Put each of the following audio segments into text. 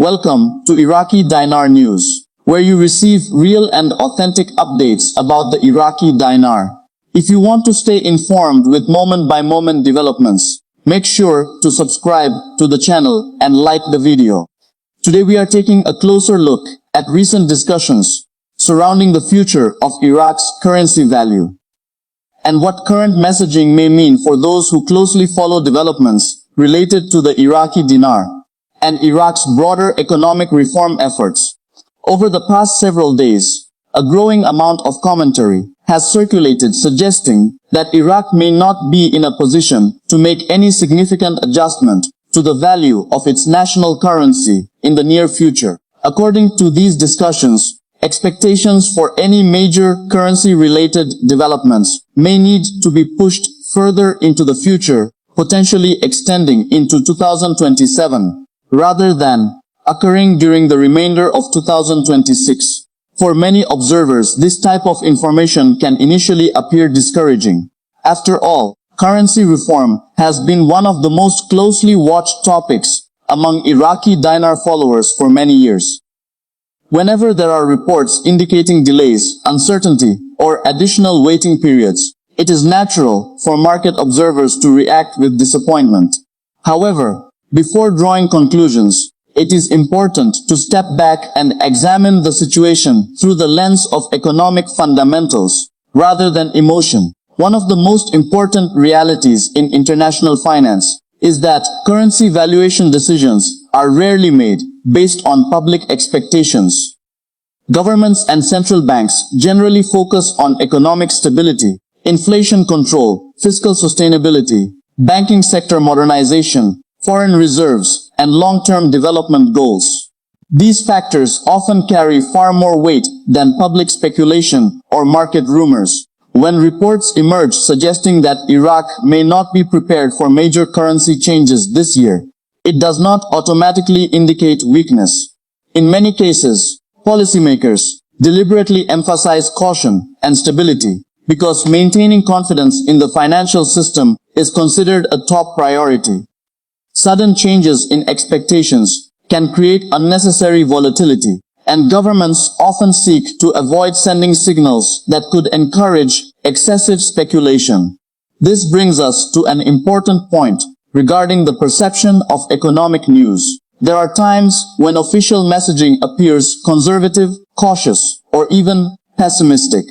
Welcome to Iraqi Dinar News, where you receive real and authentic updates about the Iraqi dinar. If you want to stay informed with moment-by-moment developments, make sure to subscribe to the channel and like the video. Today we are taking a closer look at recent discussions surrounding the future of Iraq's currency value and what current messaging may mean for those who closely follow developments related to the Iraqi dinar and Iraq's broader economic reform efforts. Over the past several days, a growing amount of commentary has circulated suggesting that Iraq may not be in a position to make any significant adjustment to the value of its national currency in the near future. According to these discussions, expectations for any major currency-related developments may need to be pushed further into the future, potentially extending into 2027, rather than occurring during the remainder of 2026. For many observers, this type of information can initially appear discouraging. After all, currency reform has been one of the most closely watched topics among Iraqi dinar followers for many years. Whenever there are reports indicating delays, uncertainty, or additional waiting periods, it is natural for market observers to react with disappointment. However, before drawing conclusions, it is important to step back and examine the situation through the lens of economic fundamentals rather than emotion. One of the most important realities in international finance is that currency valuation decisions are rarely made based on public expectations. Governments and central banks generally focus on economic stability, inflation control, fiscal sustainability, banking sector modernization, foreign reserves, and long-term development goals. These factors often carry far more weight than public speculation or market rumors. When reports emerge suggesting that Iraq may not be prepared for major currency changes this year, it does not automatically indicate weakness. In many cases, policymakers deliberately emphasize caution and stability because maintaining confidence in the financial system is considered a top priority. Sudden changes in expectations can create unnecessary volatility, and governments often seek to avoid sending signals that could encourage excessive speculation. This brings us to an important point regarding the perception of economic news. There are times when official messaging appears conservative, cautious, or even pessimistic.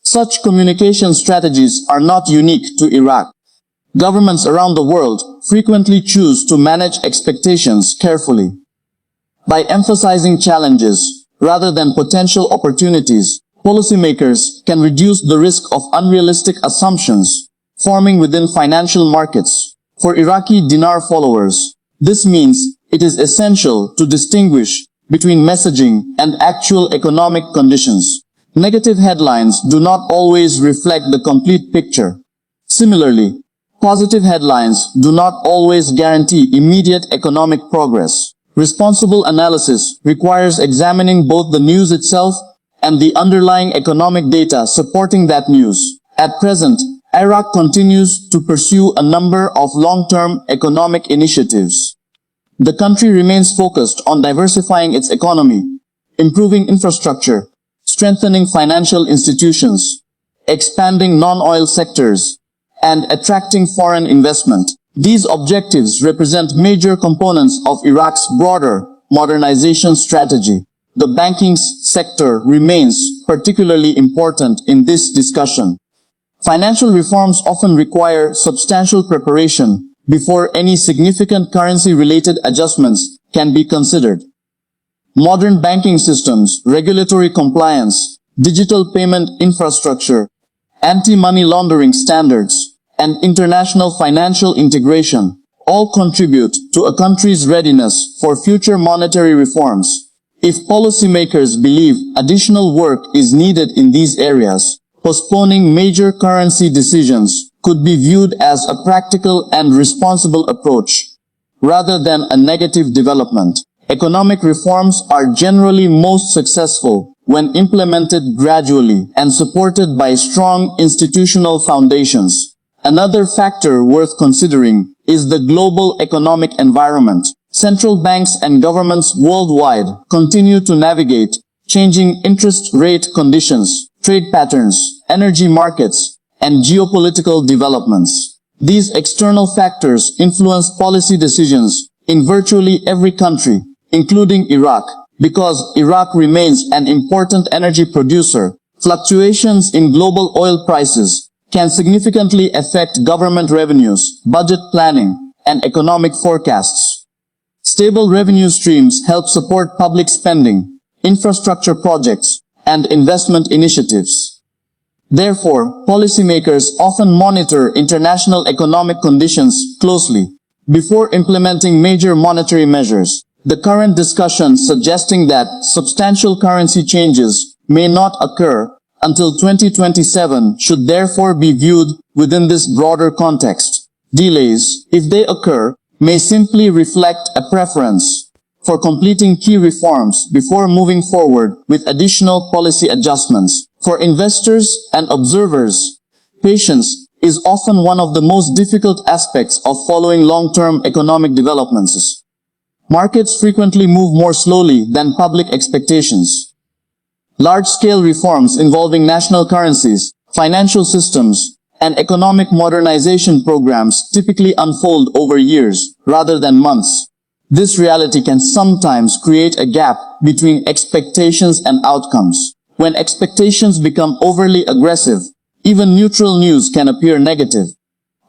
Such communication strategies are not unique to Iraq. Governments around the world frequently choose to manage expectations carefully. By emphasizing challenges rather than potential opportunities, policymakers can reduce the risk of unrealistic assumptions forming within financial markets. For Iraqi dinar followers, this means it is essential to distinguish between messaging and actual economic conditions. Negative headlines do not always reflect the complete picture. Similarly, positive headlines do not always guarantee immediate economic progress. Responsible analysis requires examining both the news itself and the underlying economic data supporting that news. At present, Iraq continues to pursue a number of long-term economic initiatives. The country remains focused on diversifying its economy, improving infrastructure, strengthening financial institutions, expanding non-oil sectors, and attracting foreign investment. These objectives represent major components of Iraq's broader modernization strategy. The banking sector remains particularly important in this discussion. Financial reforms often require substantial preparation before any significant currency-related adjustments can be considered. Modern banking systems, regulatory compliance, digital payment infrastructure, anti-money laundering standards, and international financial integration all contribute to a country's readiness for future monetary reforms. If policymakers believe additional work is needed in these areas, postponing major currency decisions could be viewed as a practical and responsible approach, rather than a negative development. Economic reforms are generally most successful when implemented gradually and supported by strong institutional foundations. Another factor worth considering is the global economic environment. Central banks and governments worldwide continue to navigate changing interest rate conditions, trade patterns, energy markets, and geopolitical developments. These external factors influence policy decisions in virtually every country, including Iraq. Because Iraq remains an important energy producer, fluctuations in global oil prices can significantly affect government revenues, budget planning, and economic forecasts. Stable revenue streams help support public spending, infrastructure projects, and investment initiatives. Therefore, policymakers often monitor international economic conditions closely before implementing major monetary measures. The current discussion suggesting that substantial currency changes may not occur until 2027 should therefore be viewed within this broader context. Delays, if they occur, may simply reflect a preference for completing key reforms before moving forward with additional policy adjustments. For investors and observers, patience is often one of the most difficult aspects of following long-term economic developments. Markets frequently move more slowly than public expectations. Large-scale reforms involving national currencies, financial systems, and economic modernization programs typically unfold over years rather than months. This reality can sometimes create a gap between expectations and outcomes. When expectations become overly aggressive, even neutral news can appear negative.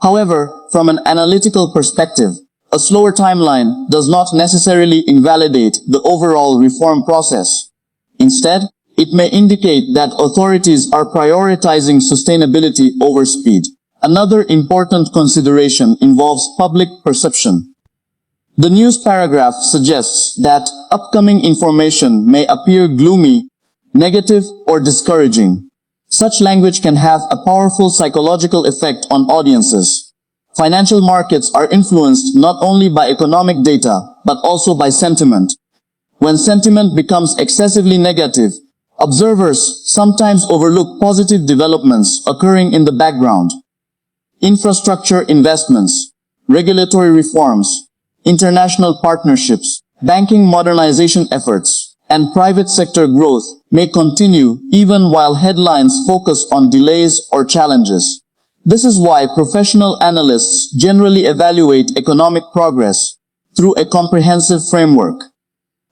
However, from an analytical perspective, a slower timeline does not necessarily invalidate the overall reform process. Instead, it may indicate that authorities are prioritizing sustainability over speed. Another important consideration involves public perception. The news paragraph suggests that upcoming information may appear gloomy, negative, or discouraging. Such language can have a powerful psychological effect on audiences. Financial markets are influenced not only by economic data, but also by sentiment. When sentiment becomes excessively negative, observers sometimes overlook positive developments occurring in the background. Infrastructure investments, regulatory reforms, international partnerships, banking modernization efforts, and private sector growth may continue even while headlines focus on delays or challenges. This is why professional analysts generally evaluate economic progress through a comprehensive framework.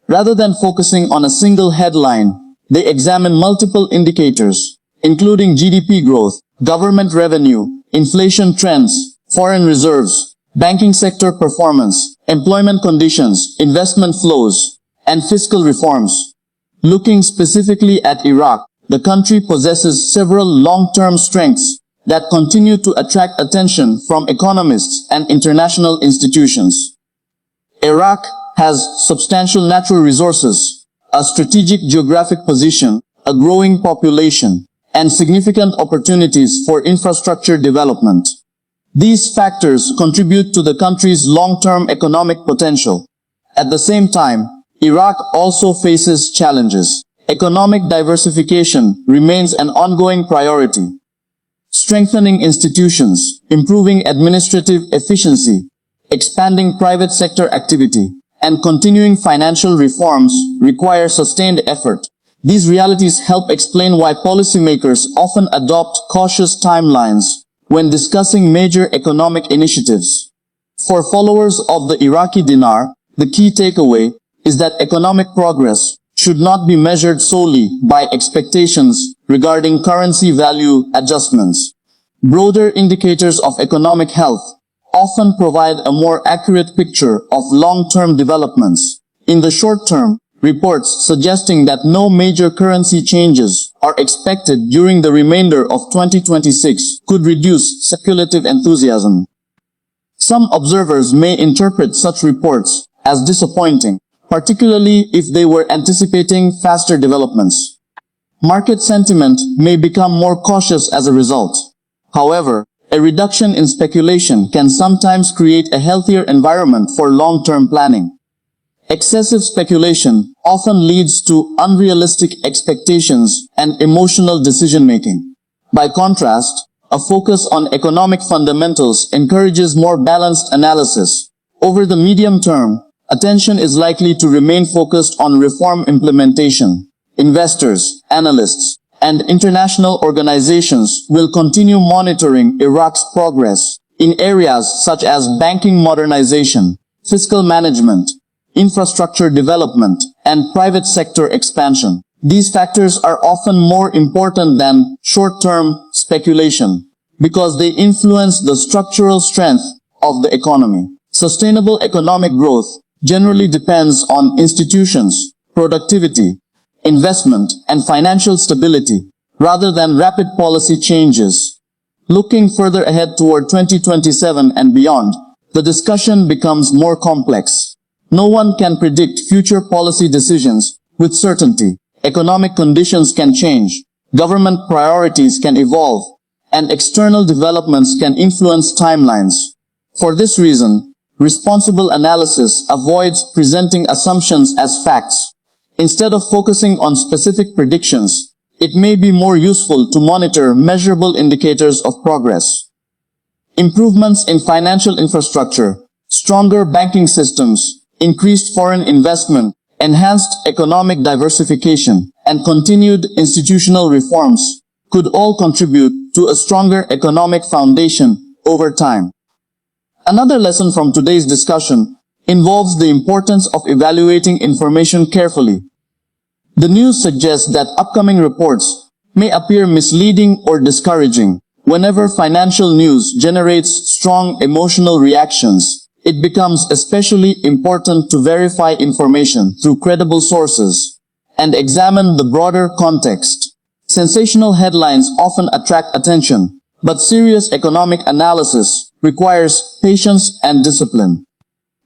Rather than focusing on a single headline, they examine multiple indicators, including GDP growth, government revenue, inflation trends, foreign reserves, banking sector performance, employment conditions, investment flows, and fiscal reforms. Looking specifically at Iraq, the country possesses several long-term strengths that continue to attract attention from economists and international institutions. Iraq has substantial natural resources, a strategic geographic position, a growing population, and significant opportunities for infrastructure development. These factors contribute to the country's long-term economic potential. At the same time, Iraq also faces challenges. Economic diversification remains an ongoing priority. Strengthening institutions, improving administrative efficiency, expanding private sector activity, and continuing financial reforms require sustained effort. These realities help explain why policymakers often adopt cautious timelines when discussing major economic initiatives. For followers of the Iraqi dinar, the key takeaway is that economic progress should not be measured solely by expectations regarding currency value adjustments. Broader indicators of economic health often provide a more accurate picture of long-term developments. In the short term, reports suggesting that no major currency changes are expected during the remainder of 2026 could reduce speculative enthusiasm. Some observers may interpret such reports as disappointing, particularly if they were anticipating faster developments. Market sentiment may become more cautious as a result. However, a reduction in speculation can sometimes create a healthier environment for long-term planning. Excessive speculation often leads to unrealistic expectations and emotional decision-making. By contrast, a focus on economic fundamentals encourages more balanced analysis. Over the medium term, attention is likely to remain focused on reform implementation. Investors, analysts, and international organizations will continue monitoring Iraq's progress in areas such as banking modernization, fiscal management, infrastructure development, and private sector expansion. These factors are often more important than short-term speculation because they influence the structural strength of the economy. Sustainable economic growth generally depends on institutions, productivity, investment, and financial stability, rather than rapid policy changes. Looking further ahead toward 2027 and beyond, the discussion becomes more complex. No one can predict future policy decisions with certainty. Economic conditions can change, government priorities can evolve, and external developments can influence timelines. For this reason, responsible analysis avoids presenting assumptions as facts. Instead of focusing on specific predictions, it may be more useful to monitor measurable indicators of progress. Improvements in financial infrastructure, stronger banking systems, increased foreign investment, enhanced economic diversification, and continued institutional reforms could all contribute to a stronger economic foundation over time. Another lesson from today's discussion involves the importance of evaluating information carefully. The news suggests that upcoming reports may appear misleading or discouraging. Whenever financial news generates strong emotional reactions, it becomes especially important to verify information through credible sources and examine the broader context. Sensational headlines often attract attention, but serious economic analysis requires patience and discipline.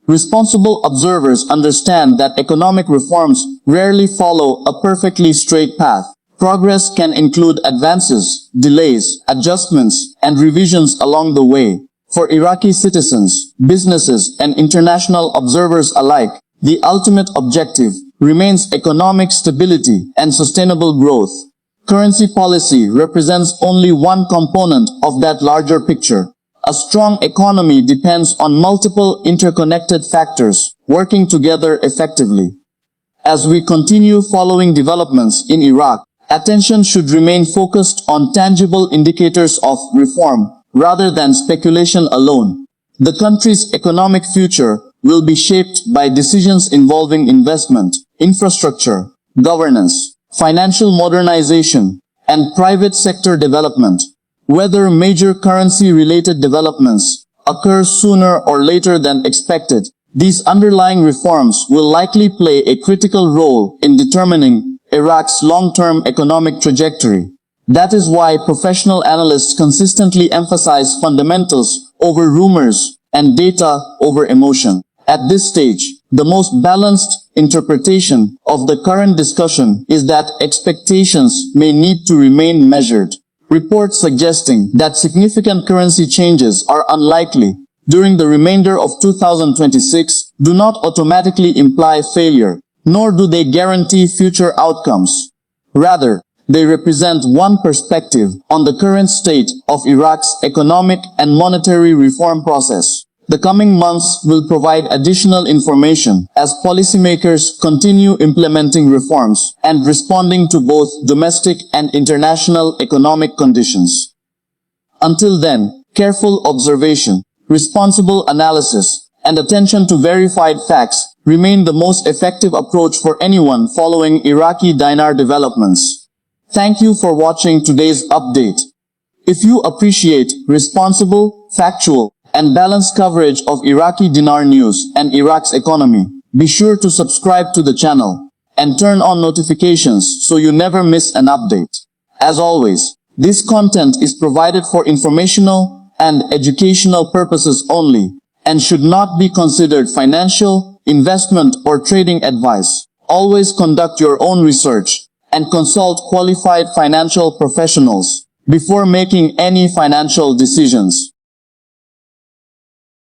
Responsible observers understand that economic reforms rarely follow a perfectly straight path. Progress can include advances, delays, adjustments, and revisions along the way. For Iraqi citizens, businesses, and international observers alike, the ultimate objective remains economic stability and sustainable growth. Currency policy represents only one component of that larger picture. A strong economy depends on multiple interconnected factors working together effectively. As we continue following developments in Iraq, attention should remain focused on tangible indicators of reform rather than speculation alone. The country's economic future will be shaped by decisions involving investment, infrastructure, governance, financial modernization, and private sector development. Whether major currency-related developments occur sooner or later than expected, these underlying reforms will likely play a critical role in determining Iraq's long-term economic trajectory. That is why professional analysts consistently emphasize fundamentals over rumors and data over emotion. At this stage, the most balanced interpretation of the current discussion is that expectations may need to remain measured. Reports suggesting that significant currency changes are unlikely during the remainder of 2026 do not automatically imply failure, nor do they guarantee future outcomes. Rather, they represent one perspective on the current state of Iraq's economic and monetary reform process. The coming months will provide additional information as policymakers continue implementing reforms and responding to both domestic and international economic conditions. Until then, careful observation, responsible analysis, and attention to verified facts remain the most effective approach for anyone following Iraqi dinar developments. Thank you for watching today's update. If you appreciate responsible, factual, and balanced coverage of Iraqi dinar news and Iraq's economy, be sure to subscribe to the channel and turn on notifications so you never miss an update. As always, this content is provided for informational and educational purposes only and should not be considered financial, investment, or trading advice. Always conduct your own research and consult qualified financial professionals before making any financial decisions.